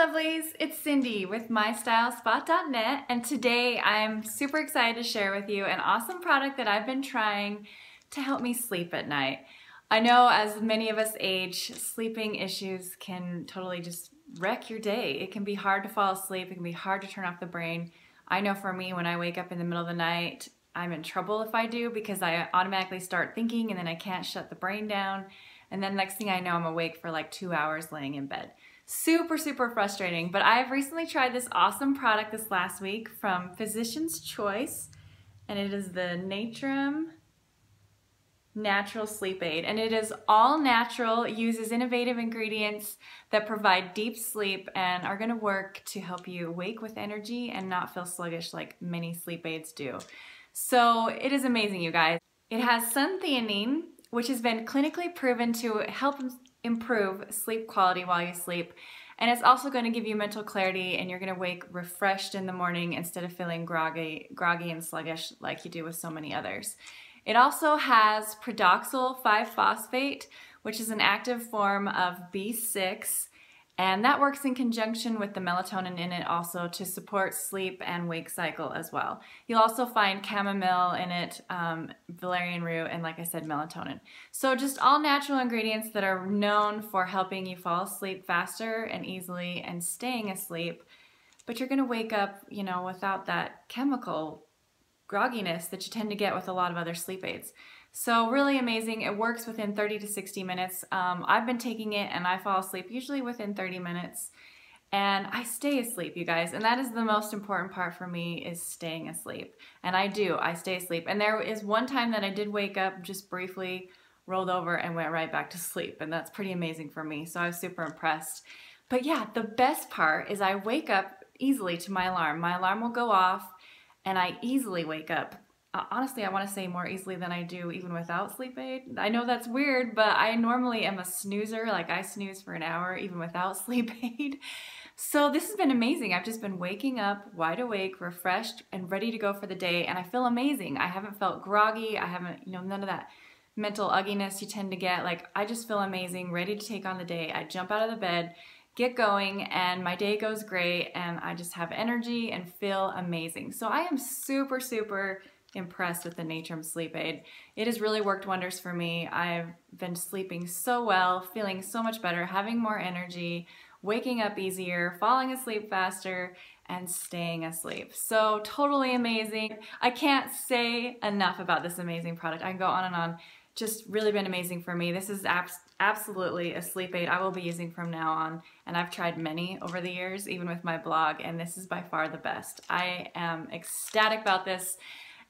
lovelies, it's Cindy with MyStyleSpot.net, and today I'm super excited to share with you an awesome product that I've been trying to help me sleep at night. I know as many of us age, sleeping issues can totally just wreck your day. It can be hard to fall asleep, it can be hard to turn off the brain. I know for me, when I wake up in the middle of the night, I'm in trouble if I do because I automatically start thinking and then I can't shut the brain down. And then next thing I know, I'm awake for like 2 hours laying in bed. Super, super frustrating. But I've recently tried this awesome product this last week from Physician's Choice, and it is the Nectar Natural Sleep Aid. And it is all natural, uses innovative ingredients that provide deep sleep and are gonna work to help you wake with energy and not feel sluggish like many sleep aids do. So it is amazing, you guys. It has suntheanine, which has been clinically proven to help improve sleep quality while you sleep. And it's also going to give you mental clarity, and you're going to wake refreshed in the morning instead of feeling groggy and sluggish like you do with so many others. It also has pyridoxal 5-phosphate, which is an active form of B6, and that works in conjunction with the melatonin in it also to support sleep and wake cycle as well. You'll also find chamomile in it, valerian root, and like I said, melatonin. So just all natural ingredients that are known for helping you fall asleep faster and easily and staying asleep, but you're gonna wake up, you know, without that chemical grogginess that you tend to get with a lot of other sleep aids. So really amazing. It works within 30 to 60 minutes. I've been taking it and I fall asleep usually within 30 minutes, and I stay asleep, you guys. And that is the most important part for me, is staying asleep. And I stay asleep. And there is one time that I did wake up, just briefly rolled over and went right back to sleep. And that's pretty amazing for me. So I was super impressed. But yeah, the best part is I wake up easily to my alarm. My alarm will go off and I easily wake up. Honestly, I want to say more easily than I do even without sleep aid. I know that's weird, but I normally am a snoozer. Like, I snooze for an hour even without sleep aid. So this has been amazing. I've just been waking up wide awake, refreshed, and ready to go for the day, and I feel amazing. I haven't felt groggy. I haven't, none of that mental ugginess you tend to get. Like, I just feel amazing, ready to take on the day. I jump out of the bed, get going, and my day goes great, and I just have energy and feel amazing. So I am super, super impressed with the Nectar Sleep Aid. It has really worked wonders for me. I've been sleeping so well, feeling so much better, having more energy, waking up easier, falling asleep faster, and staying asleep. So totally amazing. I can't say enough about this amazing product. I can go on and on. Just really been amazing for me. This is absolutely a sleep aid I will be using from now on, and I've tried many over the years, even with my blog, and this is by far the best. I am ecstatic about this.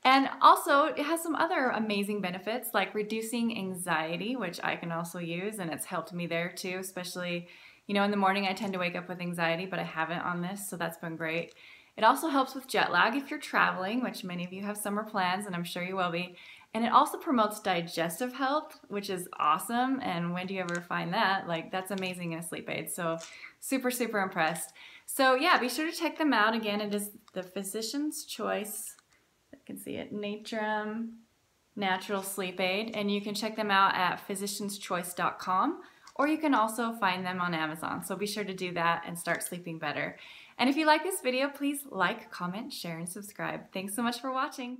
And also, it has some other amazing benefits, like reducing anxiety, which I can also use, and it's helped me there too, especially, in the morning I tend to wake up with anxiety, but I haven't on this, so that's been great. It also helps with jet lag if you're traveling, which many of you have summer plans, and I'm sure you will be. And it also promotes digestive health, which is awesome, and when do you ever find that? Like, that's amazing in a sleep aid, so super, super impressed. So yeah, be sure to check them out. Again, it is the Physician's Choice. You can see it, Nectar Natural Sleep Aid, and you can check them out at physicianschoice.com, or you can also find them on Amazon. So be sure to do that and start sleeping better. And if you like this video, please like, comment, share, and subscribe. Thanks so much for watching.